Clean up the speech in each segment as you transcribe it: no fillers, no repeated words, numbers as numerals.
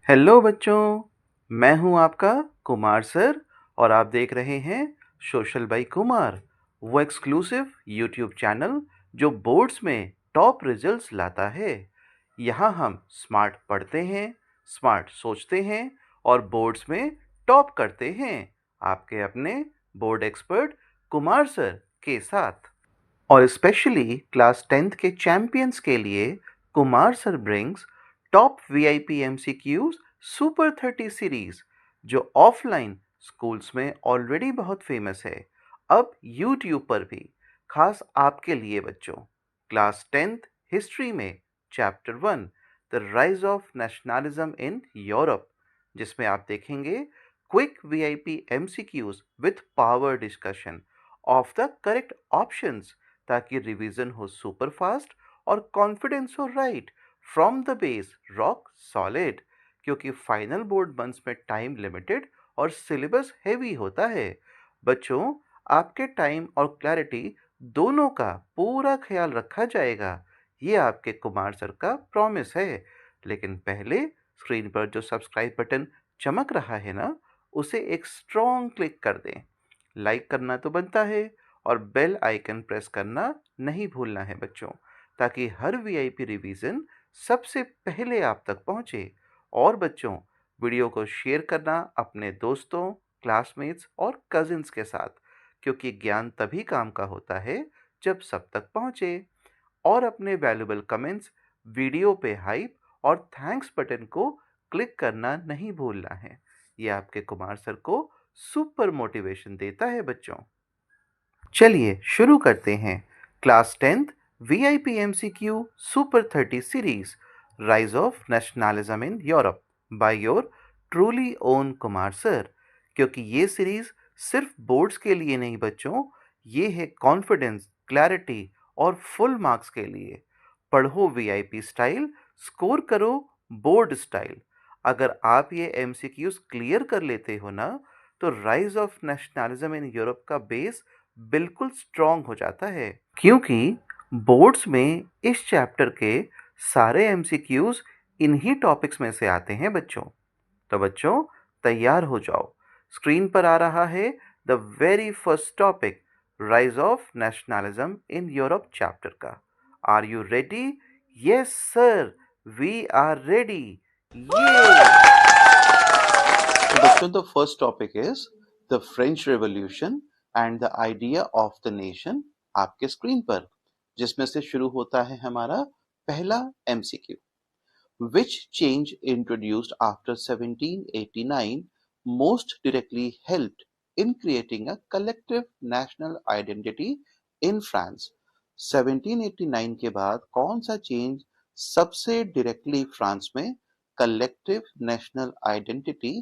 Hello बच्चों, मैं हूं आपका कुमार सर और आप देख रहे हैं सोशल बाई कुमार, वो एक्सक्लूसिव यूट्यूब चैनल जो बोर्ड्स में टॉप रिजल्ट्स लाता है। यहाँ हम स्मार्ट पढ़ते हैं, स्मार्ट सोचते हैं और बोर्ड्स में टॉप करते हैं आपके अपने बोर्ड एक्सपर्ट कुमार सर के साथ। और स्पेशली क्लास 10th के चैंपियंस के लिए Kumar sir brings top VIP MCQs super 30 series, जो ऑफलाइन स्कूल्स में ऑलरेडी बहुत फेमस है, अब यूट्यूब पर भी खास आपके लिए बच्चों। क्लास 10th हिस्ट्री में chapter 1 the rise of nationalism in Europe, जिसमें आप देखेंगे quick VIP MCQs with power discussion of the correct options, ताकि रिवीजन हो सुपर फास्ट और कॉन्फिडेंस हो right from the base rock solid, क्योंकि फाइनल बोर्ड मंथ्स में टाइम लिमिटेड और सिलेबस हैवी होता है। बच्चों, आपके टाइम और क्लैरिटी दोनों का पूरा ख्याल रखा जाएगा, ये आपके कुमार सर का प्रॉमिस है। लेकिन पहले स्क्रीन पर जो सब्सक्राइब बटन चमक रहा है ना, उसे एक स्ट्रॉन्ग क्लिक कर दें। लाइक करना तो बनता है और बेल आइकन प्रेस करना नहीं भूलना है बच्चों, ताकि हर वीआईपी रिवीजन सबसे पहले आप तक पहुंचे। और बच्चों, वीडियो को शेयर करना अपने दोस्तों, क्लासमेट्स और कजिन्स के साथ, क्योंकि ज्ञान तभी काम का होता है जब सब तक पहुंचे। और अपने वैल्यूबल कमेंट्स, वीडियो पे हाइप और थैंक्स बटन को क्लिक करना नहीं भूलना है। ये आपके कुमार सर को सुपर मोटिवेशन देता है बच्चों। चलिए शुरू करते हैं class 10th VIP MCQ super 30 series, rise of nationalism in Europe by your truly own Kumar sir. क्योंकि ये सीरीज सिर्फ बोर्ड्स के लिए नहीं बच्चों, ये है कॉन्फिडेंस, क्लैरिटी और फुल मार्क्स के लिए। पढ़ो वीआईपी स्टाइल, स्कोर करो बोर्ड स्टाइल। अगर आप ये एमसीक्यूज क्लियर कर लेते हो ना, तो rise of nationalism in Europe का बेस बिल्कुल स्ट्रांग हो जाता है। क्योंकि बोर्ड्स में इस चैप्टर के सारे एमसीक्यूज इन्हीं टॉपिक्स में से आते हैं बच्चों। तो बच्चों, तैयार हो जाओ। स्क्रीन पर आ रहा है the very first topic, rise of nationalism in Europe chapter का। Are you ready? Yes sir, we are ready. ये तो बच्चों, the first topic is the French revolution and the idea of the nation आपके screen पर, जिसमें से शुरू होता है हमारा पहला MCQ. Which change introduced after 1789 most directly helped in creating a collective national identity in France? 1789 के बाद कौन सा चेंज सबसे डायरेक्टली फ्रांस में कलेक्टिव नेशनल आइडेंटिटी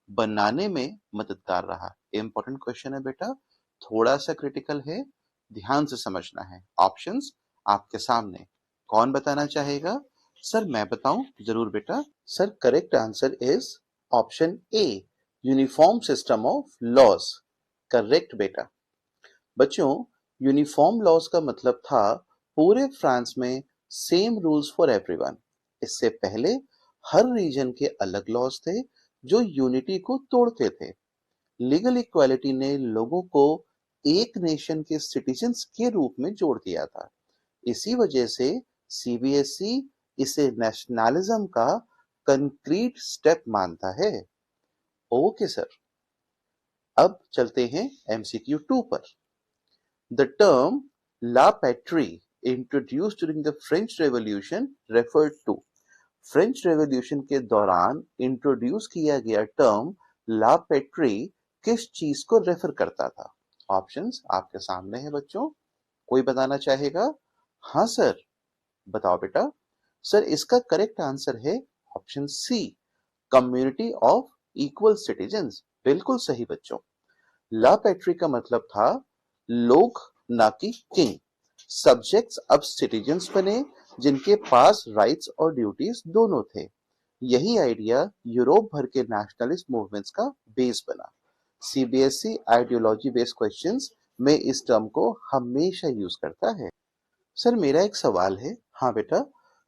बनाने में मददगार रहा? इंपॉर्टेंट क्वेश्चन है बेटा, थोड़ा सा क्रिटिकल है, ध्यान से समझना है। ऑप्शंस आपके सामने, कौन बताना चाहेगा? सर मैं बताऊं? जरूर बेटा। Sir correct answer is option A, uniform system of laws. Correct बेटा। बच्चों, यूनिफॉर्म लॉज का मतलब था पूरे फ्रांस में सेम रूल्स फॉर एवरीवन। इससे पहले हर रीजन के अलग लॉज थे जो यूनिटी को तोड़ते थे। लीगल इक्वालिटी ने लोगों को एक नेशन के सिटीजन्स के रूप में जोड़ दिया था। इसी वजह से सीबीएसई इसे नेशनलिज्म का कंक्रीट स्टेप मानता है। ओके सर, अब चलते हैं एमसीक्यू 2 पर। The term la patrie introduced during the French revolution referred to. French revolution के दौरान इंट्रोड्यूस किया गया टर्म ला पैट्री किस चीज को रेफर करता था? ऑप्शंस आपके सामने है बच्चों, कोई बताना चाहेगा? हाँ सर, बताओ बेटा। सर इसका करेक्ट आंसर है option C, community of equal citizens. बिल्कुल सही बच्चों। ला पैट्री का मतलब था लोग, ना कि किंग। सब्जेक्ट्स अब सिटीजन्स बने जिनके पास राइट्स और ड्यूटीज दोनों थे। यही आइडिया यूरोप भर के नेशनलिस्ट मूवमेंट्स का बेस बना। सीबीएसई आइडियोलॉजी बेस्ड क्वेश्चंस में इस टर्म को हमेशा यूज करता है। सर मेरा एक सवाल है। हाँ बेटा।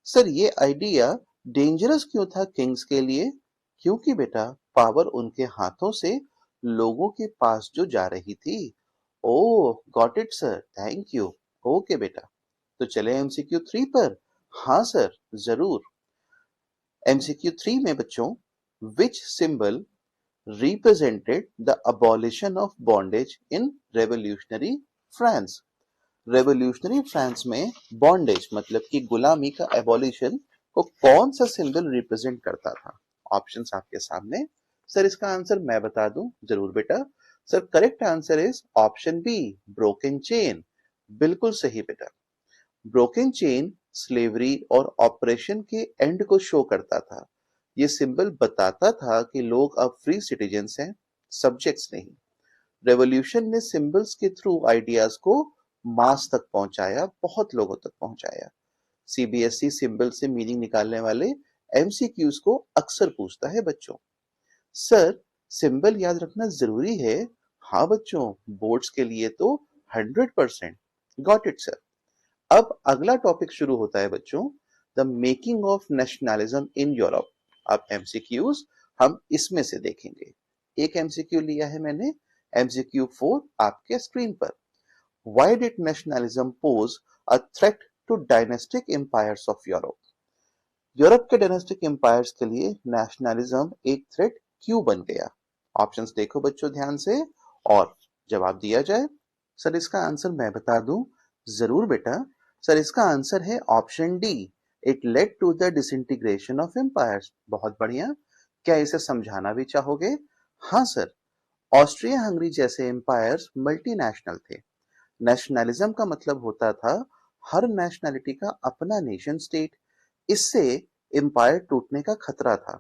सर ये आइडिया डेंजरस क्यों था किंग्स के लिए? क्योंकि बेटा पावर उनके हाथों से लोगों के पास जो जा रही थी। Oh got it sir, thank you. Okay बेटा, तो चले एमसीक्यू 3 पर। हाँ सर, जरूर। एमसीक्यू 3 में बच्चों, विच symbol represented the abolition of bondage in revolutionary France। Revolutionary France में बॉन्डेज मतलब कि गुलामी का एबॉलिशन को कौन सा सिंबल रिप्रेजेंट करता था? ऑप्शंस आपके सामने। सर इसका आंसर मैं बता दूं? जरूर बेटा। Sir correct answer is option B, broken chain. बिल्कुल सही बेटा। ब्रोकन चेन स्लेवरी और ऑपरेशन के एंड को शो करता था। ये सिंबल बताता था कि लोग अब फ्री सिटीजन्स हैं, सब्जेक्ट्स नहीं। रेवोल्यूशन ने सिंबल्स के थ्रू आइडियाज को मास तक पहुंचाया, बहुत लोगों तक पहुंचाया। सीबीएसई सिंबल से मीनिंग निकालने वाले एमसीक्यूज को अक्सर पूछता है बच्चों, सर सिंबल याद रखना जरूरी है? हाँ बच्चों, बोर्ड्स के लिए तो 100%। Got it sir. अब अगला टॉपिक शुरू होता है बच्चों, the making of nationalism in Europe. अब एमसीक्यूज हम इसमें से देखेंगे। एक एमसीक्यू लिया है मैंने, एमसीक्यू 4 आपके स्क्रीन पर। Why did nationalism pose a threat to dynastic empires of Europe? Europe के डायनेस्टिक एम्पायर्स के लिए नेशनलिज्म एक थ्रेट क्यों बन गया? ऑप्शंस देखो बच्चों ध्यान से और जवाब दिया जाए। सर इसका आंसर मैं बता दूं? जरूर बेटा। सर इसका आंसर है option D, it led to the disintegration of empires. बहुत बढ़िया। क्या इसे समझाना भी चाहोगे? हाँ सर। ऑस्ट्रिया हंगरी जैसे एम्पायर्स मल्टीनेशनल थे। नेशनलिज्म का मतलब होता था हर नेशनैलिटी का अपना नेशन स्टेट। इससे एम्पायर टूटने का खतरा था।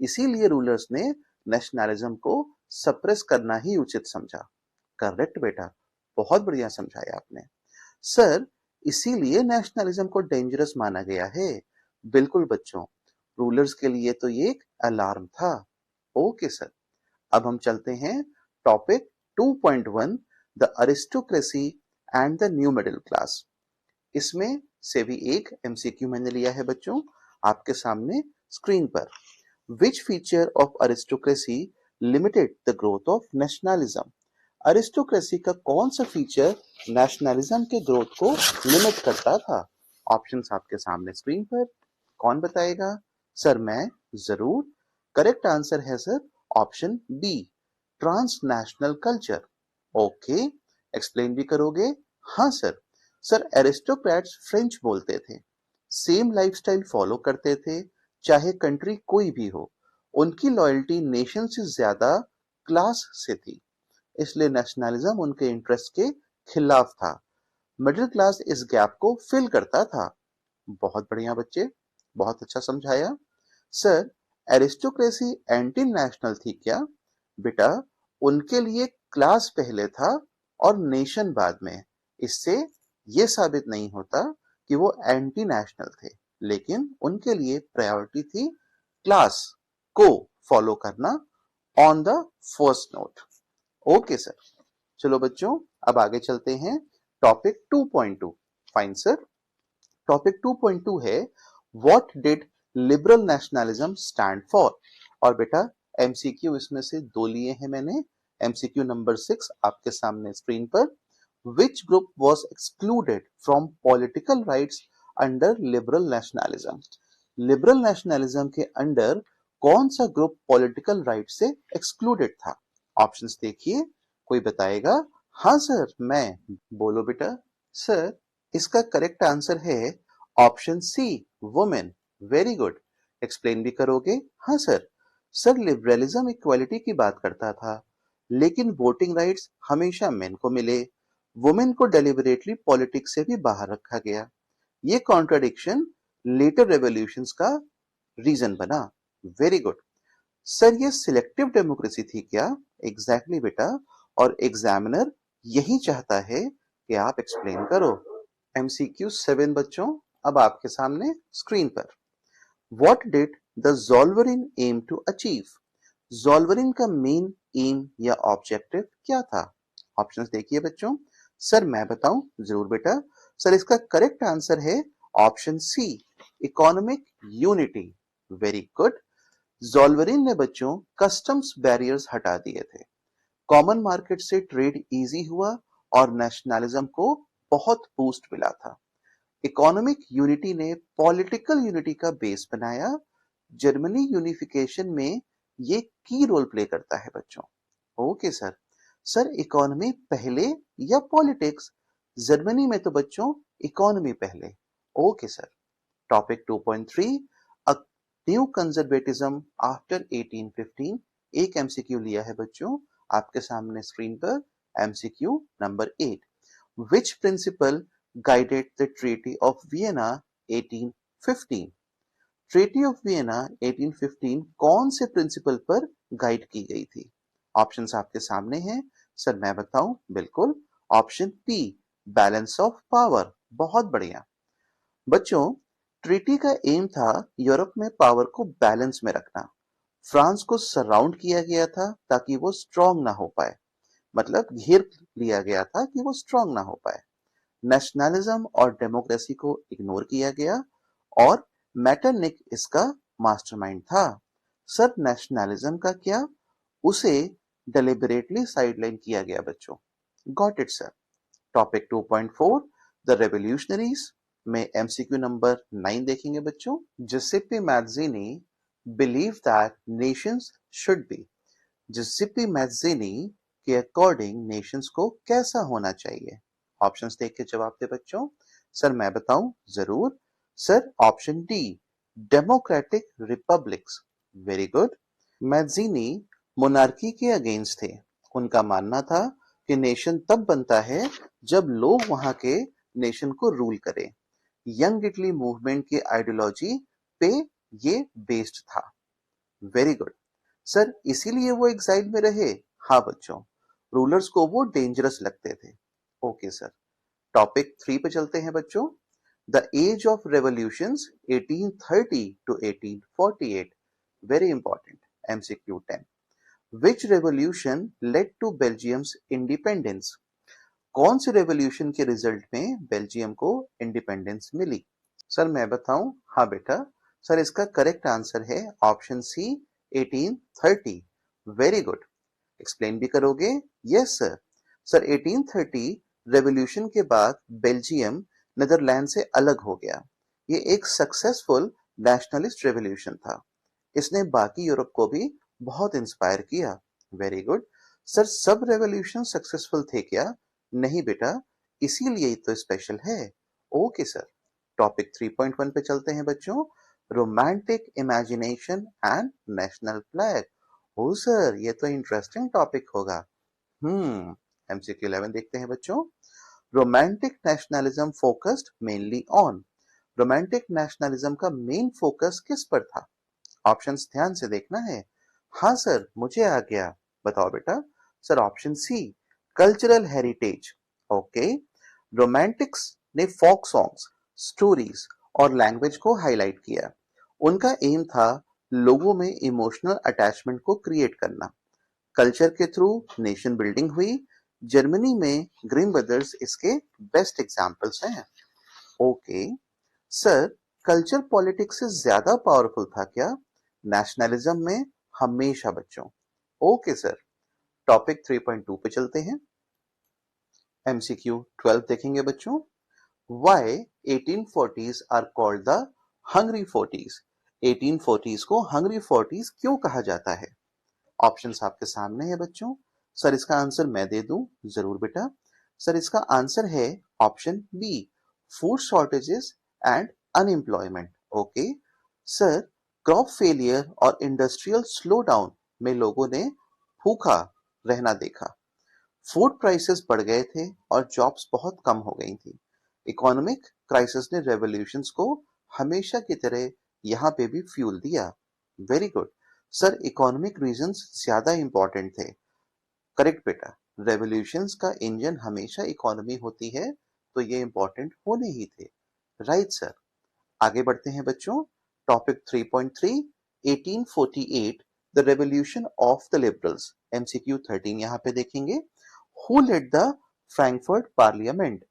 इसीलिए रूलर्स ने नेशनलिज्म को सप्रेस करना ही उचित समझा। करेक्ट बेटा, बहुत बढ़िया समझाया आपने। सर इसीलिए नेशनलिज्म को डेंजरस माना गया है। बिल्कुल बच्चों, रूलर्स के लिए तो ये एक अलार्म था। Okay sir. अब हम चलते हैं topic 2.1, the aristocracy and the new middle class. इसमें से भी एक एमसीक्यू मैंने लिया है बच्चों, आपके सामने स्क्रीन पर। Which feature of aristocracy limited the growth of nationalism? Aristocracy का कौन सा फीचर नेशनलिज्म के ग्रोथ को लिमिट करता था? ऑप्शंस आपके सामने स्क्रीन पर। कौन बताएगा? सर मैं, जरूर। करेक्ट आंसर है sir option B, transnational culture. Okay, explain भी करोगे? हाँ सर। सर एरिस्टोक्रेट्स फ्रेंच बोलते थे, सेम लाइफस्टाइल फॉलो करते थे, चाहे कंट्री कोई भी हो। उनकी लॉयल्टी नेशन से ज्यादा क्लास से थी, इसलिए नेशनलिज्म उनके इंटरेस्ट के खिलाफ था। मिडिल क्लास इस गैप को फिल करता था। बहुत बढ़िया बच्चे, बहुत अच्छा समझाया। सर एरिस्टोक्रेसी एंटी नेशनल थी क्या? बेटा उनके लिए क्लास पहले था और नेशन बाद में। इससे ये साबित नहीं होता कि वो एंटी नेशनल थे, लेकिन उनके लिए प्रायोरिटी थी क्लास को फॉलो करना on the first note. Okay sir. चलो बच्चों, अब आगे चलते हैं टॉपिक 2.2। Fine sir. टॉपिक 2.2 है, what did liberal nationalism stand for? और बेटा एमसीक्यू इसमें से दो लिए हैं मैंने। एमसीक्यू नंबर 6 आपके सामने स्क्रीन पर। Which group was excluded from political rights under liberal nationalism? Liberal nationalism के अंडर कौन सा ग्रुप पॉलिटिकल राइट से एक्सक्लूडेड था? ऑप्शंस देखिए, कोई बताएगा? हाँ सर मैं। बोलो बेटा। सर इसका करेक्ट आंसर है option C, women. Very good. Explain भी करोगे? हाँ सर। सर लिबरलिज्म इक्वालिटी की बात करता था, लेकिन वोटिंग राइट्स हमेशा मेन को मिले। वुमेन को डेलिबरेटली पॉलिटिक्स से भी बाहर रखा गया। ये कॉन्ट्रडिक्शन लेटर रेवोल्यूशंस का रीजन बना। Very good. सर ये सिलेक्टिव डेमोक्रेसी थी क्या? एग्जैक्टली बेटा, और एग्जामिनर यही चाहता है कि आप एक्सप्लेन करो। एमसीक्यू 7 बच्चों, अब आपके सामने स्क्रीन पर। What did the Zollverein aim to achieve? Zollverein का मेन एम या ऑब्जेक्टिव क्या था? ऑप्शंस देखिए बच्चों। सर मैं बताऊं? जरूर बेटा। सर इसका करेक्ट आंसर है option C, economic unity. Very good. Zollverein ने बच्चों कस्टम्स बैरियर्स हटा दिए थे, कॉमन मार्केट से ट्रेड इजी हुआ और नेशनलिज्म को बहुत बूस्ट मिला था। इकोनॉमिक यूनिटी ने पॉलिटिकल यूनिटी का बेस बनाया। जर्मनी यूनिफिकेशन में ये की रोल प्ले करता है बच्चों। Okay sir. सर इकोनॉमी पहले या पॉलिटिक्स? जर्मनी में तो बच्चों इकोनॉमी पहले। Okay sir. Topic 2.3 a new conservatism after 1815। एक एमसीक्यू लिया है बच्चों आपके सामने स्क्रीन पर। MCQ number 8, which principle guided the Treaty of Vienna 1815? Treaty of Vienna 1815 कौन से प्रिंसिपल पर गाइड की गई थी? ऑप्शंस आपके सामने हैं। सर मैं बताऊं? बिल्कुल। Option P, balance of power. बहुत बढ़िया बच्चों। ट्रीटी का एम था यूरोप में पावर को बैलेंस में रखना। फ्रांस को सराउंड किया गया था ताकि वो स्ट्रांग ना हो पाए, मतलब घेर लिया गया था कि वो स्ट्रांग ना हो पाए। नेशनलिज्म और डेमोक्रेसी को इग्नोर किया गया और मैटरनिक इसका मास्टरमाइंड था। सर नेशनलिज्म का क्या? उसे डेलिबरेटली साइडलाइन किया गया बच्चों। Got it sir. Topic 2.4 the revolutionaries में एमसीक्यू नंबर 9 देखेंगे बच्चों। Giuseppe Mazzini believe that nations should be. Giuseppe Mazzini के अकॉर्डिंग नेशंस को कैसा होना चाहिए? ऑप्शंस देख के जवाब दे बच्चों। सर मैं बताऊं? जरूर। Sir option D, democratic republics. Very good. Mazzini monarchy के अगेंस्ट थे। उनका मानना था कि नेशन तब बनता है जब लोग वहां के नेशन को रूल करें। यंग इटली मूवमेंट की आइडियोलॉजी पे ये बेस्ड था। Very good. सर इसीलिए वो एग्जाइल में रहे? हाँ बच्चों, रूलर्स को वो डेंजरस लगते थे। Okay sir. टॉपिक 3 पे चलते हैं बच्चों। The age of revolutions 1830 to 1848। Very important. MCQ 10, which revolution led to Belgium's independence? कौन सी रेवोल्यूशन के रिजल्ट में बेल्जियम को इंडिपेंडेंस मिली? सर मैं बताऊं? हाँ बेटा। सर इसका करेक्ट आंसर है option C, 1830। Very good. Explain भी करोगे? Yes sir. सर 1830 रेवोल्यूशन के बाद बेल्जियम नीदरलैंड से अलग हो गया। ये एक सक्सेसफुल नेशनलिस्ट रेवोल्यूशन था। इसने बाकी यूरोप को भी बहुत इंस्पायर किया। Very good. सर सब रेवोल्यूशन सक्सेसफुल थे क्या? नहीं बेटा, इसीलिए ही तो स्पेशल है। Okay sir. टॉपिक 3.1 पे चलते हैं बच्चों। Romantic imagination and national flag. ओ सर ये तो इंटरेस्टिंग टॉपिक होगा। एमसीक्यू 11 देखते हैं बच्चों। Romantic nationalism focused mainly on. Romantic nationalism का मेन फोकस किस पर था? ऑप्शंस ध्यान से देखना है। हाँ सर मुझे आ गया। बताओ बेटा। Sir option C, cultural heritage. Okay. Romantics ने फोक सॉन्ग्स, स्टोरीज और लैंग्वेज को हाईलाइट किया। उनका एम था लोगों में इमोशनल अटैचमेंट को क्रिएट करना। कल्चर के थ्रू नेशन बिल्डिंग हुई। जर्मनी में ग्रीन ब्रदर्स इसके बेस्ट एग्जाम्पल्स हैं। ओके। सर कल्चर पॉलिटिक्स से ज्यादा पावरफुल था क्या? नेशनलिज्म में हमेशा बच्चों। Okay sir. टॉपिक 3.2 पे चलते हैं। एमसीक्यू 12 देखेंगे बच्चों। Why 1840s are called the hungry 40s? 1840s को हंग्री 40s क्यों कहा जाता है? ऑप्शंस आपके सामने है बच्चों। सर इसका आंसर मैं दे दूं? जरूर बेटा। सर इसका आंसर है option B, food shortages and unemployment. Okay. Sir crop failure और इंडस्ट्रियल स्लो डाउन में लोगों ने भूखा रहना देखा। फूड प्राइसेस बढ़ गए थे और जॉब्स बहुत कम हो गई थी। इकोनॉमिक क्राइसिस ने रेवोल्यूशंस को हमेशा की तरह यहाँ पे भी फ्यूल दिया। Very good. Sir economic reasons ज्यादा इंपॉर्टेंट थे। करेक्ट बेटा। रेवोल्यूशंस का इंजन हमेशा इकोनॉमी होती है, तो ये इंपॉर्टेंट होने ही थे। Right sir. आगे बढ़ते हैं बच्चों। Topic 3.3 1848 the revolution of the liberals. MCQ 13 यहाँ पे देखेंगे। Who led the Frankfurt parliament?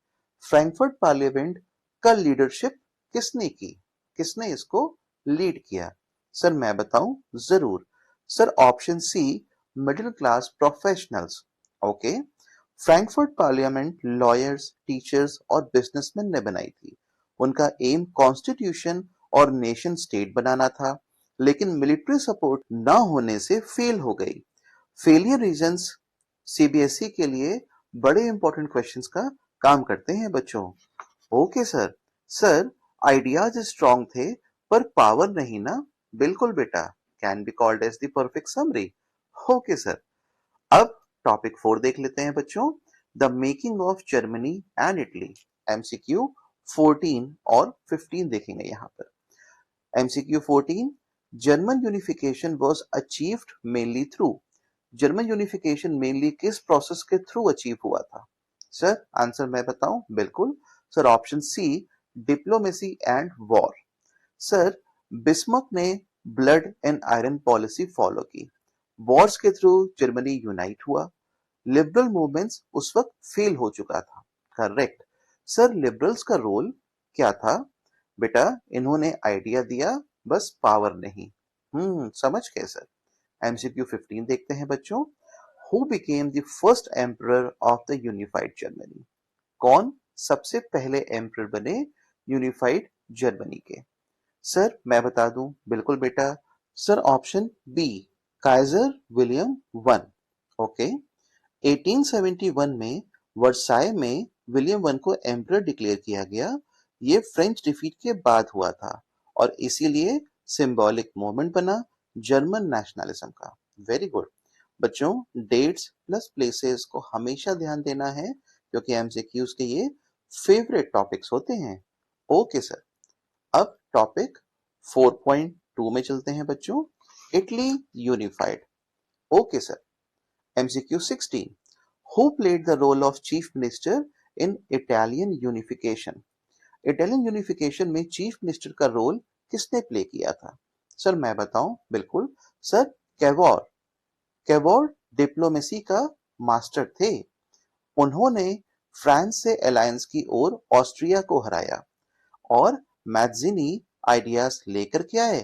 Frankfurt parliament का लीडरशिप किसने की? किसने इसको लीड किया? सर मैं बताऊं? जरूर। Sir option C, middle class professionals. Okay. Frankfurt parliament lawyers, teachers और बिजनेसमैन ने बनाई थी। उनका एम कॉन्स्टिट्यूशन और नेशन स्टेट बनाना था, लेकिन मिलिट्री सपोर्ट ना होने से फेल हो गई। फेलियर रीजंस सीबीएसई के लिए बड़े इंपॉर्टेंट क्वेश्चंस का काम करते हैं बच्चों। Okay sir. Sir ideas strong थे पर पावर नहीं ना? बिल्कुल बेटा, can be called as the perfect summary. Okay sir. अब टॉपिक 4 देख लेते हैं बच्चों, the making of Germany and Italy. MCQ 14 और 15 देखेंगे यहाँ पर। MCQ 14, German unification was achieved mainly through. German unification mainly किस प्रोसेस के थ्रू अचीव हुआ था? सर आंसर मैं बताऊं? बिल्कुल। Sir option C, diplomacy and war. Sir Bismarck ने blood and iron policy follow की। वॉर्स के थ्रू जर्मनी यूनाइट हुआ। लिबरल मूवमेंट्स उस वक्त फेल हो चुका था। करेक्ट। सर लिबरल्स का रोल क्या था? बेटा इन्होंने आइडिया दिया, बस पावर नहीं। समझ गए सर। एमसीक्यू 15 देखते हैं बच्चों, who became the first emperor of the unified Germany. कौन सबसे पहले एम्परर बने यूनिफाइड जर्मनी के? सर मैं बता दूं? बिल्कुल बेटा। Sir option B, Kaiser William one. Okay. 1871 में वर्साई में विलियम वन को एम्परर डिक्लेयर किया गया। ये फ्रेंच डिफीट के बाद हुआ था और इसीलिए सिंबॉलिक मोमेंट बना जर्मन नेशनलिज्म का। Very good. बच्चों डेट्स प्लस प्लेसेस को हमेशा ध्यान देना है, क्योंकि एमसीक्यूज के ये फेवरेट टॉपिक्स होते हैं। Okay sir. अब टॉपिक 4.2 में चलते हैं बच्चों, Italy unified. Okay sir. MCQ 16, who played the role of chief minister in Italian unification. Italian unification में चीफ मिनिस्टर का रोल किसने प्ले किया था? सर मैं बताऊं? बिल्कुल। Sir Cavour. कैवोर डिप्लोमेसी का मास्टर थे। उन्होंने फ्रांस से अलायंस की ओर ऑस्ट्रिया को हराया और मैज़िनी आइडियाज लेकर के आए,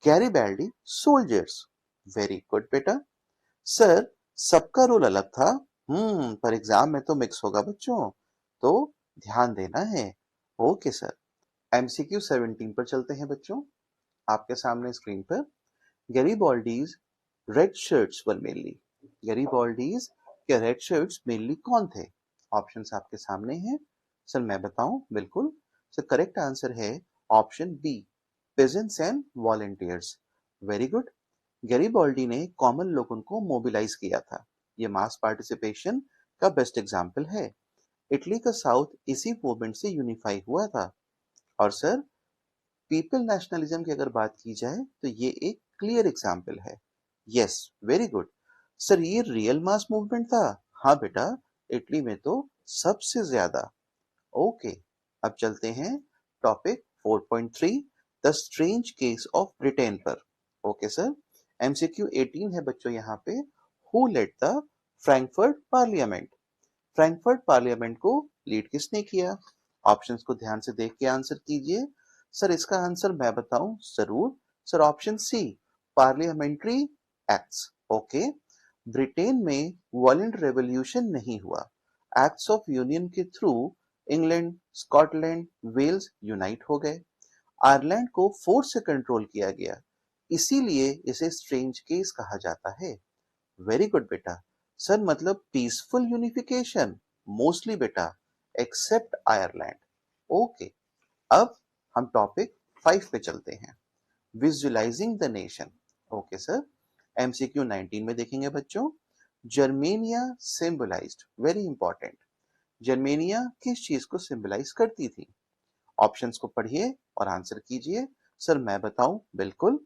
गैरिबाल्डी सोल्जर्स। वेरी गुड बेटा। सर सबका रोल अलग था। पर एग्जाम में तो मिक्स होगा बच्चों, तो ध्यान देना है। Okay sir. एमसीक्यू 17 पर चलते हैं बच्चों, आपके सामने स्क्रीन पर। गैरिबाल्डीज रेड शर्ट्स वर मेनली। गैरिबाल्डीज के रेड शर्ट्स मेनली कौन थे? ऑप्शंस आपके सामने हैं। सर मैं बताऊं? बिल्कुल। सर करेक्ट आंसर है option B, peasants and volunteers. Very good. Garibaldi ने कॉमन लोगों को मोबिलाइज किया था। ये मास पार्टिसिपेशन का बेस्ट एग्जाम्पल है। इटली का साउथ इसी मूवमेंट से यूनिफाई हुआ था। और सर पीपल नेशनलिज्म की अगर बात की जाए तो ये एक क्लियर एग्जाम्पल है। Yes, very good. सर ये रियल मास मूवमेंट था? हाँ बेटा, इटली में तो सबसे ज्यादा। ओके। अब चलते हैं topic 4.3, the strange case of Britain पर। Okay sir. एमसीक्यू 18 है बच्चों यहाँ पे, who led the Frankfurt parliament. Frankfurt parliament को लीड किसने किया? ऑप्शंस को ध्यान से देख के आंसर कीजिए। सर इसका आंसर मैं बताऊं? जरूर। Sir option C, parliamentary acts. Okay. Britain में वॉलेंट रेवोल्यूशन नहीं हुआ। एक्ट्स ऑफ यूनियन के through England, Scotland, Wales unite हो गए। आयरलैंड को फोर्स से कंट्रोल किया गया, इसीलिए इसे स्ट्रेंज केस कहा जाता है। वेरी गुड बेटा। सर मतलब पीसफुल यूनिफिकेशन? मोस्टली बेटा, एक्सेप्ट आयरलैंड। ओके। अब हम टॉपिक 5 पे चलते हैं, visualising the nation. Okay sir. MCQ 19 में देखेंगे बच्चों, Germania symbolised, very important. Germania किस चीज को सिंबलाइज करती थी? ऑप्शंस को पढ़िए और आंसर कीजिए। सर मैं बताऊं? बिल्कुल।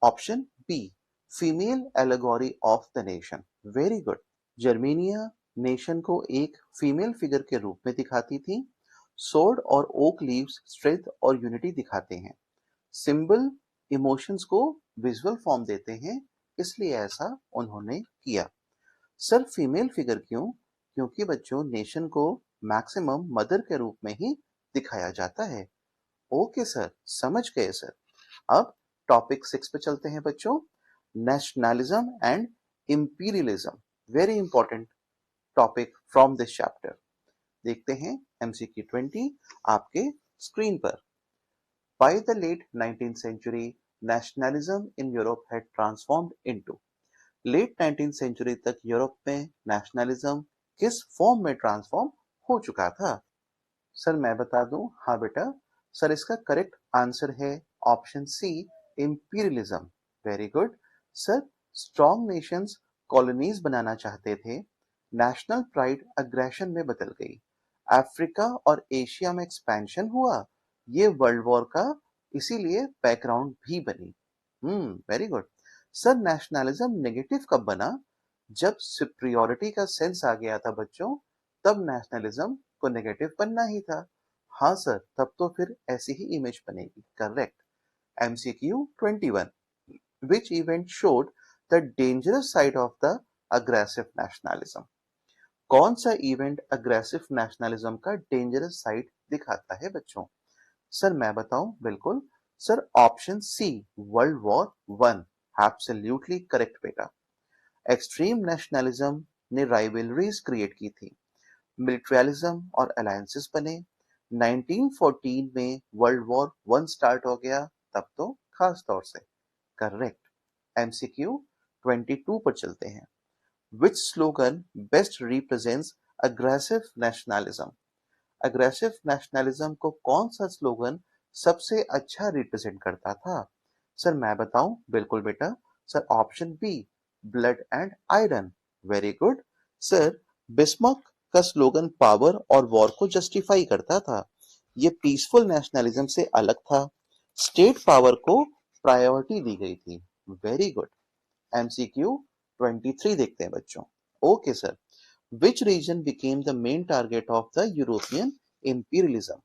Option B, female allegory of the nation. Very good. Germania nation को एक फीमेल फिगर के रूप में दिखाती थी। सोर्ड और ओक लीव्स स्ट्रेंथ और यूनिटी दिखाते हैं। सिंबल इमोशंस को विजुअल फॉर्म देते हैं, इसलिए ऐसा उन्होंने किया। सर फीमेल फिगर क्यों? क्योंकि बच्चों नेशन को मैक्सिमम मदर के रूप में ही दिखाया जाता है। ओके सर, समझ गए सर। अब टॉपिक 6 पे चलते हैं बच्चों, nationalism and imperialism, very important topic from this chapter. देखते हैं MCQ 20 आपके स्क्रीन पर। By the late 19th century, nationalism in Europe had transformed into। Late 19th century तक यूरोप में नेशनलिज्म किस फॉर्म में ट्रांसफॉर्म हो चुका था? सर मैं बता दूं, हाँ बेटा, सर इसका करेक्ट आंसर है option C, imperialism. Very good sir. Strong nations colonies बनाना चाहते थे, नेशनल प्राइड अग्रेशन में बदल गई, अफ्रीका और एशिया में एक्सपेंशन हुआ, ये वर्ल्ड वॉर का इसीलिए बैकग्राउंड भी बनी। Very good sir. Nationalism negative कब बना? जब सुप्रियोरिटी का सेंस आ गया था बच्चों, तब नेशनलिज्म को नेगेटिव बनना ही था। हाँ सर, तब तो फिर ऐसी ही इमेज बनेगी। Correct. MCQ 21, which event showed the dangerous side of the aggressive nationalism? कौन सा इवेंट अग्रेसिव नेशनलिज्म का डेंजरस साइड दिखाता है बच्चों? सर मैं बताऊं, बिल्कुल sir, option C, world war 1, absolutely correct बेटा। एक्सट्रीम नेशनलिज्म ने राइवलरीज क्रिएट की थी, मिलिट्रियलिज्म और अलायंसेस बने। 1914 में वर्ल्ड वॉर 1 स्टार्ट हो गया, तब तो खास तौर से। करेक्ट। MCQ 22 पर चलते हैं। Which slogan best represents aggressive nationalism? Aggressive nationalism को कौन सा स्लोगन सबसे अच्छा रिप्रेजेंट करता था? सर मैं बताऊं, बिल्कुल बेटा sir, option B, blood and iron. Very good sir. Bismarck का स्लोगन पावर और वॉर को जस्टिफाई करता था, ये पीसफुल नेशनलिज्म से अलग था, स्टेट पावर को प्रायोरिटी दी गई थी। Very good. MCQ 23 देखते हैं बच्चों। Okay sir. Which region became the main target of the European imperialism?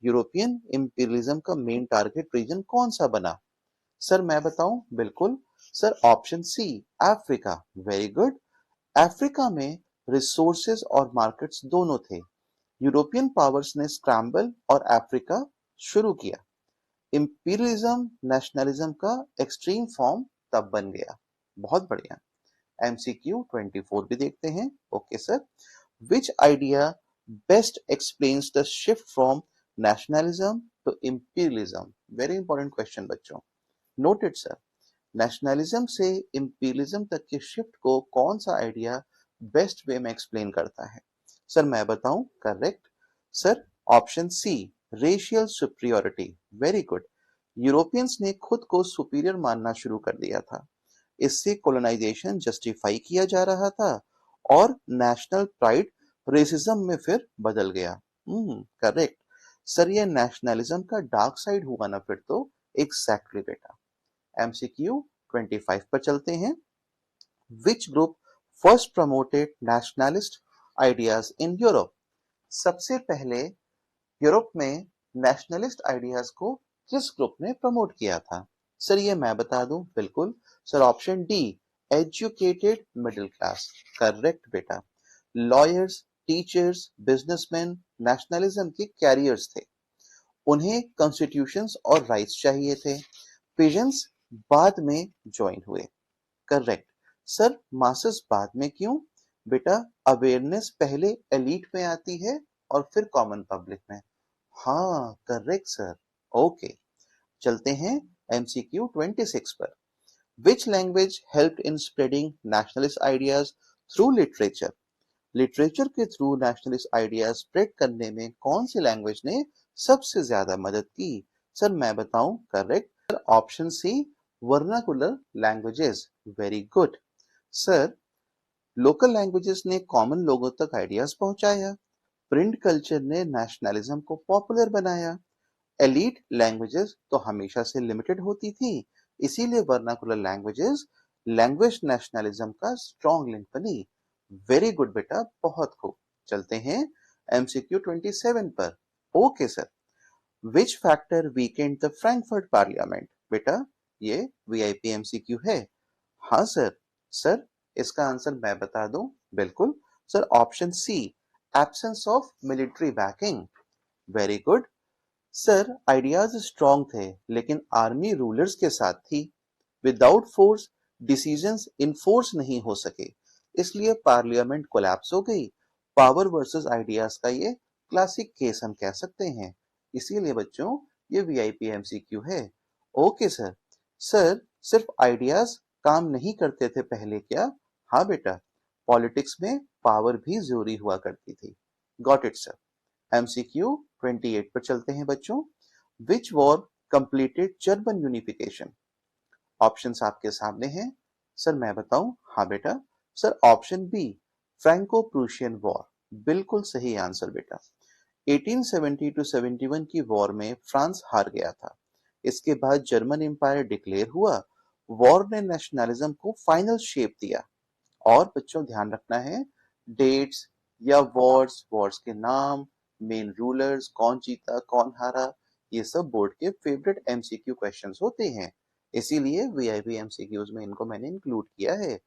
European imperialism का मेन टारगेट रीजन कौन सा बना? सर मैं बताऊं, बिल्कुल sir, option C, Africa. Very good. Africa में रिसोर्सेज और मार्केट्स दोनों थे, यूरोपियन पावर्स ने स्क्रैम्बल और अफ्रीका शुरू किया। इंपीरियलिज्म नेशनलिज्म का एक्सट्रीम फॉर्म तब बन गया। बहुत बढ़िया। MCQ 24 भी देखते हैं। Okay sir. Which idea best explains the shift from nationalism to imperialism? Very important question बच्चों, नोटेड सर। नेशनलिज्म से इंपीरियलिज्म तक के शिफ्ट को कौन सा आइडिया बेस्ट वे में एक्सप्लेन करता है? सर मैं बताऊं, correct sir, option C, racial superiority. Very good. Europeans ने खुद को सुपीरियर मानना शुरू कर दिया था, इससे कोलोनाइजेशन जस्टिफाई किया जा रहा था और नेशनल प्राइड रेसिज्म में फिर बदल गया। करेक्ट सर, ये नेशनलिज्म का डार्क साइड हुआ ना फिर तो। एग्जैक्टली बेटा। MCQ 25 पर चलते हैं। Which group first promoted nationalist ideas in Europe? सबसे पहले यूरोप में नेशनलिस्ट आइडियाज को किस ग्रुप ने प्रमोट किया था? सर ये मैं बता दूं, बिल्कुल sir, option D, educated middle class. Correct बेटा। लॉयर्स, टीचर्स, बिजनेसमैन नेशनलिज्म के कैरियर्स थे, उन्हें कॉन्स्टिट्यूशंस और राइट्स चाहिए थे। पेजेंट्स बाद में ज्वाइन हुए। Correct sir. मासेस बाद में क्यों? बेटा, अवेयरनेस पहले एलीट में आती है और फिर कॉमन पब्लिक में। हाँ करेक्ट सर। ओके, चलते हैं MCQ 26 पर। Which language helped in spreading nationalist ideas through literature? Literature के थ्रू नेशनलिस्ट आइडियाज स्प्रेड करने में कौन सी लैंग्वेज ने सबसे ज्यादा मदद की? सर मैं बताऊं, correct option C, vernacular languages. Very good sir. Local languages ने कॉमन लोगों तक आइडियाज पहुंचाया, प्रिंट कल्चर ने नेशनलिज्म को पॉपुलर बनाया, एलीट लैंग्वेजेस तो हमेशा से लिमिटेड होती थी, इसीलिए वर्नाकुलर लैंग्वेजेस लैंग्वेज नेशनलिज्म का स्ट्रॉन्ग लिंक बनी। वेरी गुड बेटा, बहुत खूब। चलते हैं MCQ 27 पर। Okay sir. Which factor weakened the Frankfurt parliament? बेटा ये VIP MCQ है। हाँ सर। सर इसका आंसर मैं बता दूं, बिल्कुल sir, option C, absence of military backing. Very good. Sir ideas strong थे लेकिन आर्मी रूलर्स के साथ थी। विदाउट फोर्स डिसीजंस इनफोर्स नहीं हो सके, इसलिए पार्लियामेंट कोलैप्स हो गई। पावर वर्सेस आइडियाज का ये क्लासिक केस हम कह सकते हैं। इसीलिए बच्चों ये वीआईपी एमसीक्यू है। Okay sir. सर सिर्फ आइडियाज काम नहीं करते थे पहले क्या? हाँ बेटा, पॉलिटिक्स में पावर भी जरूरी हुआ करती थी। Got it sir. एमसीक्यू 28 पर चलते हैं बच्चों। Which war completed German unification? Options आपके सामने हैं। सर मैं बताऊं? हाँ बेटा। Sir option B, Franco Prussian war. बिल्कुल सही आंसर बेटा। 1870 टू 71 की वॉर में फ्रांस हार गया था। इसके बाद जर्मन एम्पायर डिक्लेयर हुआ। वॉर ने नेशनलिज्म को फाइनल शेप दिया। और बच्चों ध्यान रखना है, डेट्स या वॉर्स, वॉर्स के नाम, मेन रूलर्स, कौन जीता कौन हारा, ये सब बोर्ड के फेवरेट एमसीक्यू क्वेश्चंस होते हैं। इसीलिए वीआईपी एमसीक्यूज में इनको मैंने इंक्लूड किया है।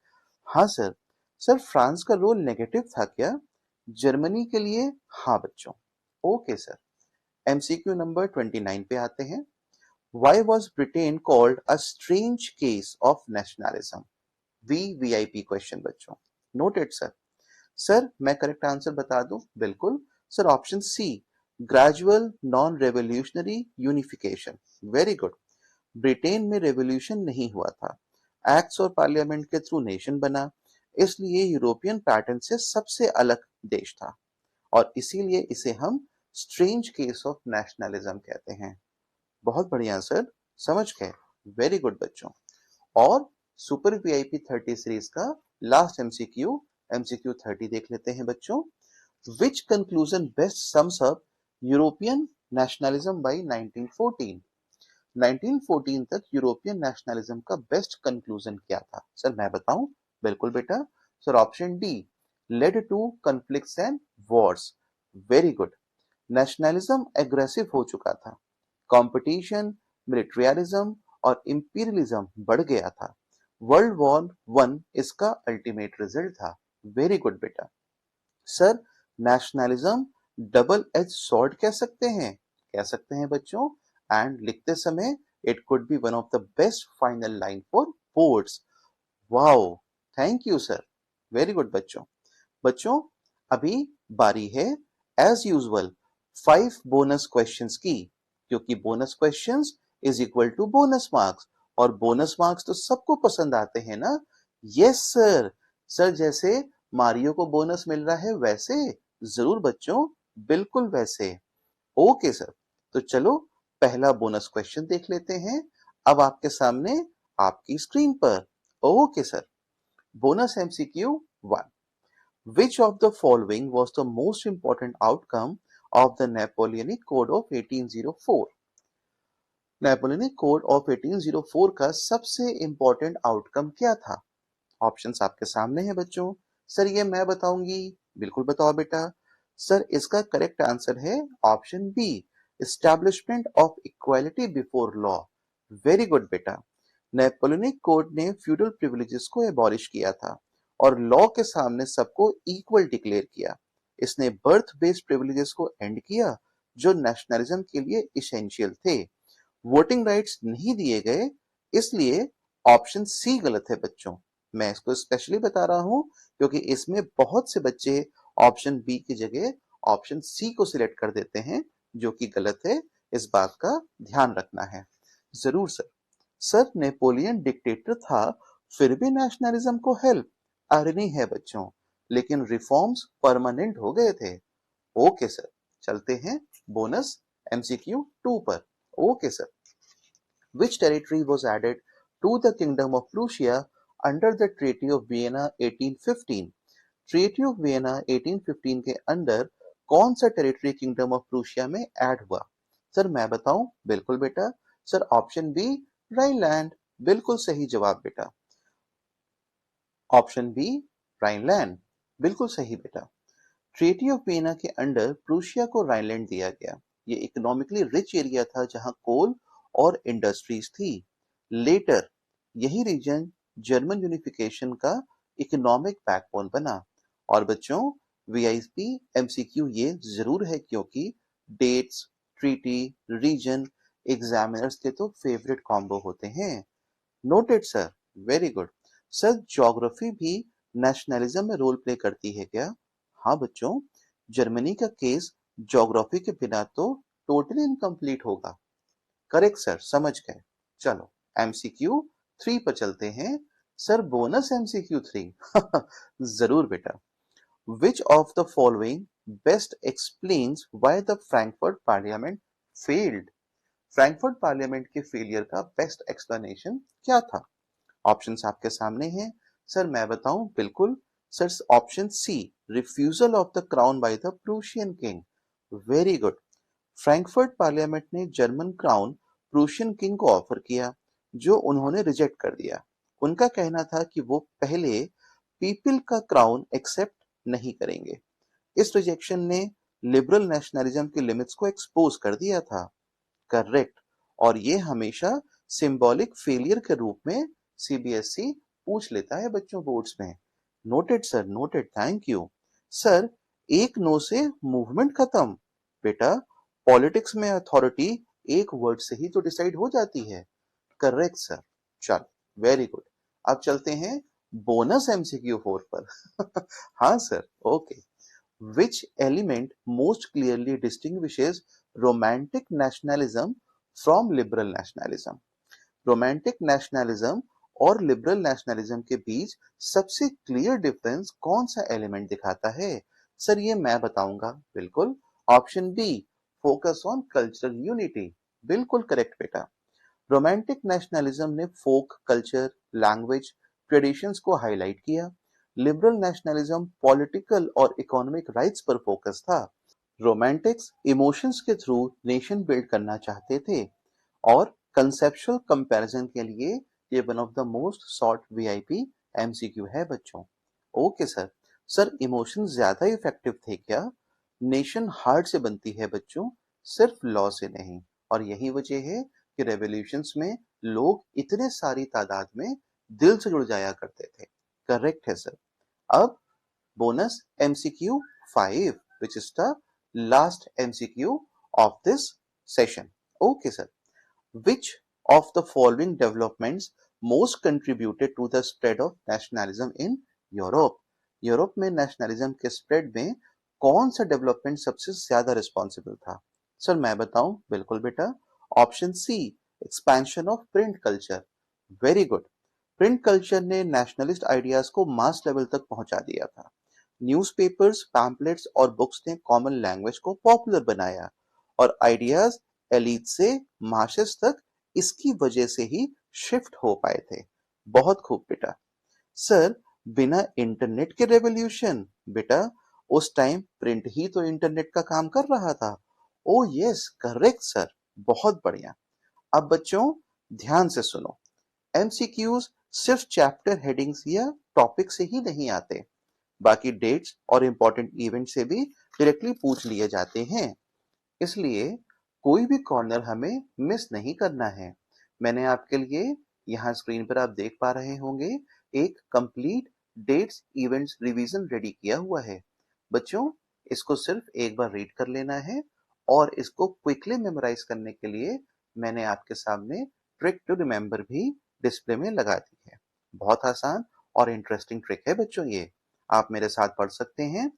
हाँ सर। सर फ्रांस का रोल नेगेटिव था क्या जर्मनी के लिए? हाँ बच्चों। Okay sir. एमसीक्यू नंबर 29 पे आते हैं। Why was Britain called a strange case of nationalism? VIP question बच्चों। Noted sir. सर मैं करेक्ट आंसर बता दूं? बिल्कुल sir, option C, gradual non revolutionary unification. Very good. Britain में रेवोल्यूशन नहीं हुआ था, एक्ट्स और पार्लियामेंट के थ्रू नेशन बना, इसलिए यूरोपियन पैटर्न से सबसे अलग देश था और इसीलिए इसे हम स्ट्रेंज केस ऑफ नेशनलिज्म कहते हैं। बहुत बढ़िया सर, समझ गए। वेरी गुड बच्चों। और सुपर वीआईपी 30 सीरीज का लास्ट एमसीक्यू, एमसीक्यू 30 देख लेते हैं बच्चों। Which conclusion best sums up European nationalism by 1914? 1914 तक यूरोपियन नेशनलिज्म का बेस्ट कंक्लूजन क्या था? सर मैं बताऊं? बिल्कुल बेटा। Sir option D, led to conflicts and wars. Very good. Nationalism aggressive हो चुका था, कंपटीशन, मिलिट्रियलिज्म और इंपीरियलिज्म बढ़ गया था। वर्ल्ड वॉर वन इसका अल्टीमेट रिजल्ट था। वेरी गुड बेटा। Sir nationalism double edge sword कह सकते हैं? कह सकते हैं बच्चों। एंड लिखते समय it could be one of the best final line for boards. Wow, thank you sir. Very good बच्चों। बच्चों अभी बारी है एज यूजुअल 5 बोनस क्वेश्चंस की, क्योंकि bonus questions is equal to bonus marks और बोनस मार्क्स तो सबको पसंद आते हैं ना? Yes sir. सर जैसे मारियो को बोनस मिल रहा है वैसे? जरूर बच्चों, बिल्कुल वैसे। Okay sir. तो चलो पहला बोनस क्वेश्चन देख लेते हैं। अब आपके सामने आपकी स्क्रीन पर। Okay sir. Bonus MCQ 1। Which of the following was the most important outcome of the Napoleonic Code of 1804? Napoleonic code of 1804 का सबसे इंपॉर्टेंट आउटकम क्या था? ऑप्शंस आपके सामने हैं बच्चों। सर ये मैं बताऊंगी? बिल्कुल बताओ बेटा। सर इसका करेक्ट आंसर है option B, establishment of equality before law. Very good बेटा। नेपोलियनिक कोड ने फ्यूडल प्रिविलेजेस को एबॉलिश किया था और लॉ के सामने सबको इक्वल डिक्लेयर किया। इसने बर्थ बेस्ड प्रिविलेजेस को एंड किया जो नेशनलिज्म के लिए इसेंशियल थे। वोटिंग राइट्स नहीं दिए गए, इसलिए ऑप्शन सी गलत है बच्चों। मैं इसको स्पेशली बता रहा हूं क्योंकि इसमें बहुत से बच्चे ऑप्शन बी की जगह ऑप्शन सी को सिलेक्ट कर देते हैं, जो कि गलत है। इस बात का ध्यान रखना है। जरूर सर। सर नेपोलियन डिक्टेटर था फिर भी नेशनलिज्म को हेल्प, आयरनी है बच्चों, लेकिन रिफॉर्म्स परमानेंट हो गए थे। Okay sir. चलते हैं बोनस एमसीक्यू 2 पर। Okay sir. Which territory was added to the Kingdom of Prussia under the Treaty of Vienna 1815? Treaty of Vienna 1815 के अंडर कौन सा टेरिटरी किंगडम ऑफ प्रूशिया में ऐड हुआ? सर मैं बताऊं? बिल्कुल बेटा। Sir option B, Rhineland. बिल्कुल सही जवाब बेटा। Option B, Rhineland. बिल्कुल सही बेटा। ट्रीटी ऑफ वियना के अंडर प्रूशिया को राइनलैंड दिया गया। ये इकोनॉमिकली रिच एरिया था जहां कोल और इंडस्ट्रीज थी। लेटर यही रीजन जर्मन यूनिफिकेशन का इकोनॉमिक बैकबोन बना। और बच्चों वीआईपी एमसीक्यू ये जरूर है क्योंकि डेट्स, ट्रीटी, रीजन एग्जामिनर्स के तो फेवरेट कॉम्बो होते हैं। Noted sir, very good. Sir geography भी नेशनलिज्म में रोल प्ले करती है क्या? हाँ बच्चों, जर्मनी का केस ज्योग्राफी के बिना तो टोटली इनकम्प्लीट होगा। करेक्ट सर, समझ गए। चलो एमसीक्यू 3 पर चलते हैं। सर बोनस एमसीक्यू 3 जरूर बेटा। Which of the following best explains why the Frankfurt parliament failed? Frankfurt parliament के फेलियर का बेस्ट एक्सप्लेनेशन क्या था? ऑप्शंस आपके सामने हैं। सर मैं बताऊं? बिल्कुल sir, option C, refusal of the crown by the Prussian king. Very good. Frankfurt parliament ने जर्मन क्राउन प्रूशियन किंग को ऑफर किया, जो उन्होंने रिजेक्ट कर दिया। उनका कहना था कि वो पहले पीपल का क्राउन एक्सेप्ट नहीं करेंगे। इस रिजेक्शन ने लिबरल नेशनलिज्म के लिमिट्स को एक्सपोज कर दिया था। करेक्ट। और ये हमेशा सिंबॉलिक फेलियर के रूप में सीबीएसई पूछ लेता है बच्चों बोर्ड्स में। Noted sir, noted, thank you. Sir एक नो से मूवमेंट खत्म? बेटा पॉलिटिक्स में अथॉरिटी एक वर्ड से ही तो डिसाइड हो जाती है। Correct sir. चलो वेरी गुड। अब चलते हैं बोनस एमसीक्यू 4 पर। हाँ sir, okay. Which element most clearly distinguishes romantic nationalism from liberal nationalism? Romantic nationalism और लिबरल नेशनलिज्म के बीच सबसे क्लियर डिफरेंस कौन सा एलिमेंट दिखाता है? सर ये मैं बताऊंगा। बिल्कुल, option B, focus on cultural unity. बिल्कुल करेक्ट बेटा। रोमांटिक नेशनलिज्म ने फोक कल्चर, लैंग्वेज, ट्रेडिशंस को हाईलाइट किया। लिबरल नेशनलिज्म पॉलिटिकल और इकोनॉमिक राइट्स पर फोकस था। रोमांटिक्स इमोशंस के थ्रू नेशन बिल्ड करना चाहते थे, और कंसेप्चुअल कंपैरिजन के लिए ये one of the most sought VIP MCQ है बच्चों। Okay sir. सर इमोशन ज्यादा इफेक्टिव थे क्या? नेशन हार्ट से बनती है बच्चों, सिर्फ लॉ से नहीं। और यही वजह है कि रेवोल्यूशंस में लोग इतने सारी तादाद में दिल से जुड़ जाया करते थे। करेक्ट है सर। अब bonus MCQ 5, which is the last MCQ of this session. Okay, sir. Which of the following developments most contributed to the spread of nationalism in Europe? Europe में नेशनलिज्म के स्प्रेड में कौन सा development सबसे ज्यादा responsible था? Sir मैं बताऊं? बिल्कुल बेटा। Option C, expansion of print culture. Very good. Print culture ने नेशनलिस्ट आइडियाज को मास लेवल तक पहुंचा दिया था। न्यूज़पेपर्स, पैम्पलेट्स और बुक्स ने कॉमन लैंग्वेज को पॉपुलर बनाया, और आइडियाज एलीट से मासेस तक इसकी वजह से ही शिफ्ट हो पाए थे। बहुत खूब बेटा। सर बिना इंटरनेट के रेवोल्यूशन? बेटा उस टाइम प्रिंट ही तो इंटरनेट का काम कर रहा था। ओ यस, करेक्ट सर, बहुत बढ़िया। अब बच्चों ध्यान से सुनो। एमसीक्यूज सिर्फ चैप्टर हेडिंग्स या टॉपिक से ही नहीं आते, बाकी डेट्स और इंपॉर्टेंट इवेंट से भी डायरेक्टली पूछ लिए जाते हैं। इसलिए कोई भी कॉर्नर हमें मिस नहीं करना है। मैंने आपके लिए यहाँ स्क्रीन पर आप देख पा रहे होंगे एक complete dates events revision ready किया हुआ है। बच्चों इसको सिर्फ एक बार रीड कर लेना है, और इसको क्विकली मेमोराइज करने के लिए मैंने आपके सामने ट्रिक टू रिमेम्बर भी डिस्प्ले में लगा दी है। बहुत आसान और इंटरेस्टिंग ट्रिक है बच्चों ये, आप मेरे साथ पढ़ सकते हैं।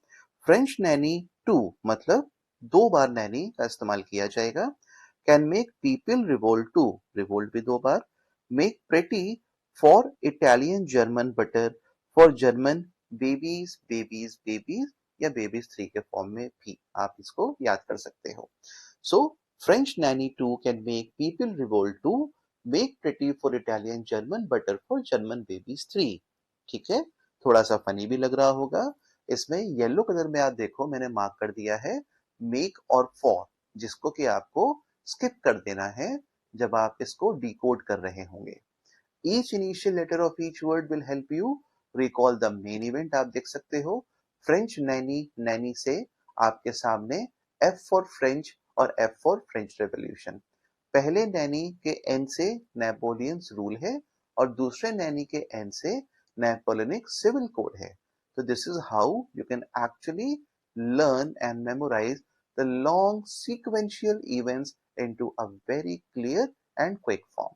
फ्रेंच नैनी टू मतलब 2 बार नैनी का इस्तेमाल किया जाएगा। Can make people revolt too, revolt भी 2 बार। Make pretty for Italian German butter, for German babies babies babies, या बेबीज 3 के फॉर्म में भी आप इसको याद कर सकते हो। So French nanny too can make people revolt too, make pretty for Italian German butter for German babies 3। ठीक है, थोड़ा सा फनी भी लग रहा होगा। इसमें येलो कलर में आप देखो मैंने मार्क कर दिया है मेक और फॉर, जिसको कि आपको स्किप कर देना है जब आप इसको डिकोड कर रहे होंगे। Each initial letter of each word will help you recall the main event. आप देख सकते हो फ्रेंच नैनी, नैनी से आपके सामने एफ फॉर फ्रेंच और एफ फॉर फ्रेंच रेवोल्यूशन। पहले नैनी के एन से नेपोलियंस रूल है, और दूसरे नैनी के एन से नेपोलियनिक सिविल कोड है। So this is how you can actually learn and memorize the long sequential events into a very clear and quick form.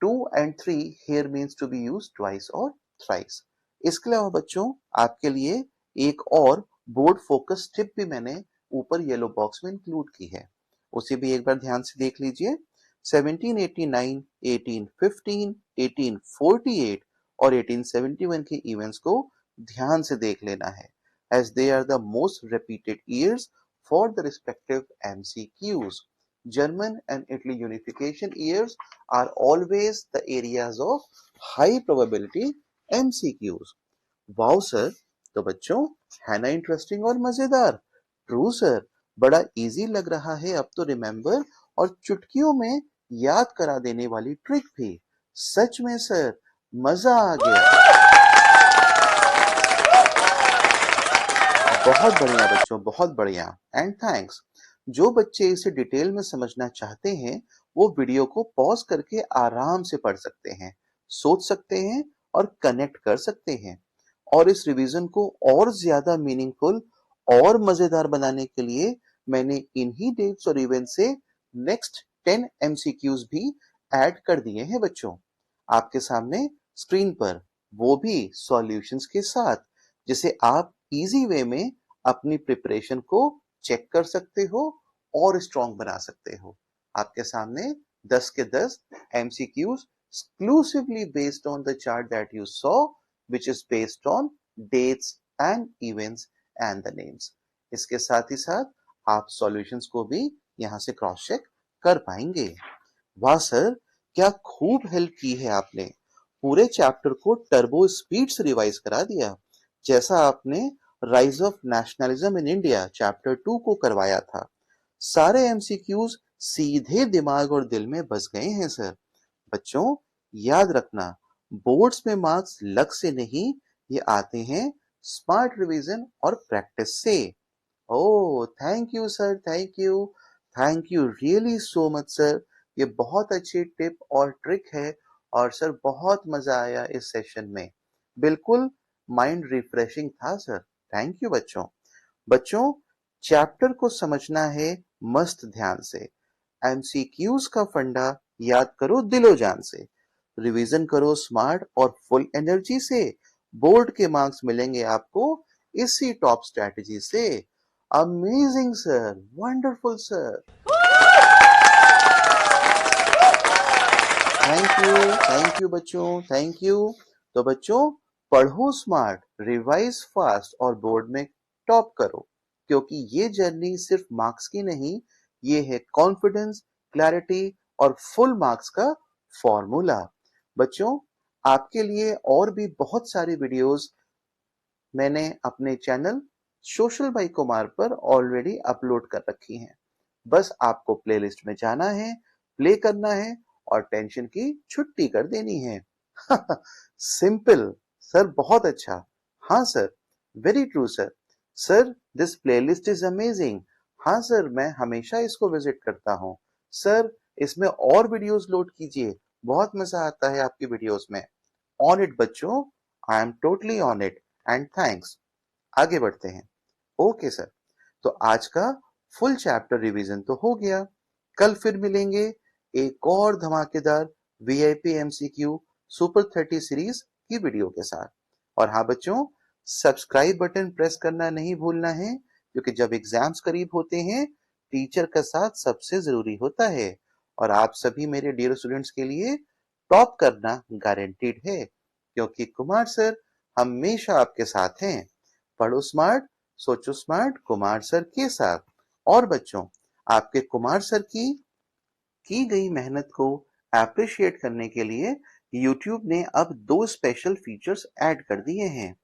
2 and 3 here means to be used twice or thrice. इसके अलावा बच्चों आपके लिए एक और board focus tip भी मैंने ऊपर येलो बॉक्स में इंक्लूड की है, उसे भी एक बार ध्यान से देख लीजिए। 1789, 1815, 1848 और 1871 के इवेंट्स को ध्यान से देख लेना है, as they are the most repeated years for the respective MCQs. German and Italy unification years are always the areas of high probability MCQs. Wow sir, तो बच्चों है ना इंटरेस्टिंग और मजेदार? ट्रू सर, बड़ा इजी लग रहा है अब तो रिमेम्बर और चुटकियों में याद करा देने वाली ट्रिक भी। सच में सर मजा आ गया। बहुत बढ़िया बच्चों, बहुत बढ़िया एंड थैंक्स। जो बच्चे इसे डिटेल में समझना चाहते हैं वो वीडियो को पॉज करके आराम से पढ़ सकते हैं, सोच सकते हैं और कनेक्ट कर सकते हैं। और इस रिवीजन को और ज्यादा मीनिंगफुल और मजेदार बनाने के लिए मैंने इन्हीं डेट्स और इवेंट से नेक्स्ट 10 एमसीक्यूज भी ऐड कर दिए हैं बच्चों आपके सामने स्क्रीन पर, वो भी सॉल्यूशंस के साथ, जिसे आप इजी वे में अपनी प्रिपरेशन को चेक कर सकते हो और स्ट्रॉन्ग बना सकते हो। आपके सामने 10 के 10 MCQs exclusively based on the chart that you saw, which is based on dates and events and the names. इसके साथ ही साथ आप सॉल्यूशंस को भी यहां से क्रॉस चेक कर पाएंगे। वाह सर, क्या खूब हेल्प की है आपने, पूरे चैप्टर को टर्बो स्पीड से रिवाइज करा दिया, जैसा आपने rise of nationalism in India chapter 2 को करवाया था। सारे एमसीक्यूज सीधे दिमाग और दिल में बस गए हैं सर। बच्चों याद रखना, बोर्ड्स में मार्क्स लक से नहीं, ये आते हैं स्मार्ट रिवीजन और प्रैक्टिस से। Oh thank you sir, thank you really so much sir. ये बहुत अच्छी टिप और ट्रिक है और सर बहुत मजा आया इस सेशन में, बिल्कुल माइंड रिफ्रेशिंग था सर। थैंक यू बच्चों। बच्चों चैप्टर को समझना है मस्त ध्यान से, एमसीक्यूज का फंडा याद करो दिलो जान से, रिवीजन करो स्मार्ट और फुल एनर्जी से। बोर्ड के मार्क्स मिलेंगे आपको इसी टॉप स्ट्रेटजी से। Amazing sir, wonderful sir. Thank you बच्चों, थैंक यू। तो बच्चों पढ़ो स्मार्ट, रिवाइज फास्ट और बोर्ड में टॉप करो, क्योंकि ये जर्नी सिर्फ मार्क्स की नहीं, ये है कॉन्फिडेंस, क्लैरिटी और फुल मार्क्स का फॉर्मूला। बच्चों आपके लिए और भी बहुत सारी वीडियोस मैंने अपने चैनल सोशल बाई कुमार पर ऑलरेडी अपलोड कर रखी हैं। बस आपको प्लेलिस्ट में जाना है, प्ले करना है और टेंशन की छुट्टी कर देनी है। सिंपल सर, बहुत अच्छा। हाँ sir, very true sir. Sir this playlist is amazing. हाँ सर, मैं हमेशा इसको विजिट करता हूँ। सर इसमें और वीडियोस लोड कीजिए, बहुत मजा आता है आपकी वीडियोस में। ऑन इट बच्चों, I am totally on it and thanks. आगे बढ़ते हैं। ओके सर, तो आज का फुल चैप्टर रिवीजन तो हो गया। कल फिर मिलेंगे एक और धमाकेदार वीआईपी एमसीक्यू सुपर 30 सीरीज की वीडियो के साथ। और हाँ बच्चों, सब्सक्राइब बटन प्रेस करना नहीं भूलना है, क्योंकि जब एग्जाम्स करीब होते हैं टीचर का साथ सबसे जरूरी होता है और आप सभी मेरे डियर स्टूडेंट्स के लिए टॉप करना गारंटीड है, क्योंकि कुमार सर हमेशा आपके साथ हैं। पढ़ो स्मार्ट, सोचो स्मार्ट, कुमार सर के साथ। और बच्चों आपके कुमार सर की गई मेहनत को एप्रिशिएट करने के लिए YouTube ने अब 2 स्पेशल फीचर्स ऐड कर दिए हैं।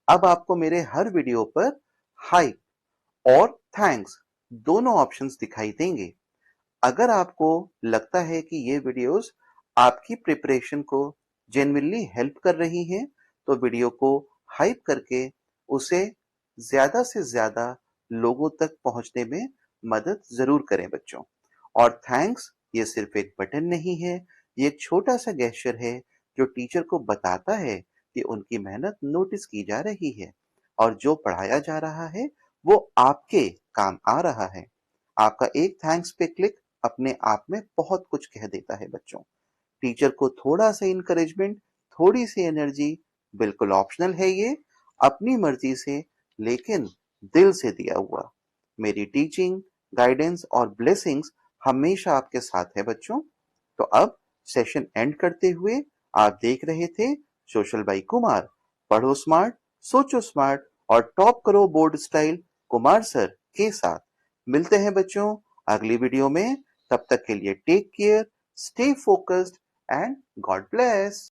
अब आपको मेरे हर वीडियो पर हाइप और थैंक्स दोनों ऑप्शंस दिखाई देंगे। अगर आपको लगता है कि ये वीडियोस आपकी प्रिपरेशन को जेन्युइनली हेल्प कर रही हैं, तो वीडियो को हाइप करके उसे ज्यादा से ज्यादा लोगों तक पहुंचने में मदद जरूर करें बच्चों। और थैंक्स ये सिर्फ एक बटन नहीं है, ये एक छोटा सा गेस्चर है जो टीचर को बताता है कि उनकी मेहनत नोटिस की जा रही है और जो पढ़ाया जा रहा है वो आपके काम आ रहा है। आपका एक थैंक्स पे क्लिक अपने आप में बहुत कुछ कह देता है बच्चों। टीचर को थोड़ा सा इंकरेजमेंट, थोड़ी सी एनर्जी, बिल्कुल ऑप्शनल है ये, अपनी मर्जी से, लेकिन दिल से दिया हुआ। मेरी टीचिंग, गाइडेंस और ब्लेसिंग्स हमेशा आपके साथ है बच्चों। तो अब सेशन एंड करते हुए आप देख रहे थे सोशल बाई कुमार। पढ़ो स्मार्ट, सोचो स्मार्ट और टॉप करो बोर्ड स्टाइल कुमार सर के साथ। मिलते हैं बच्चों अगली वीडियो में। तब तक के लिए take care, stay focused and God bless.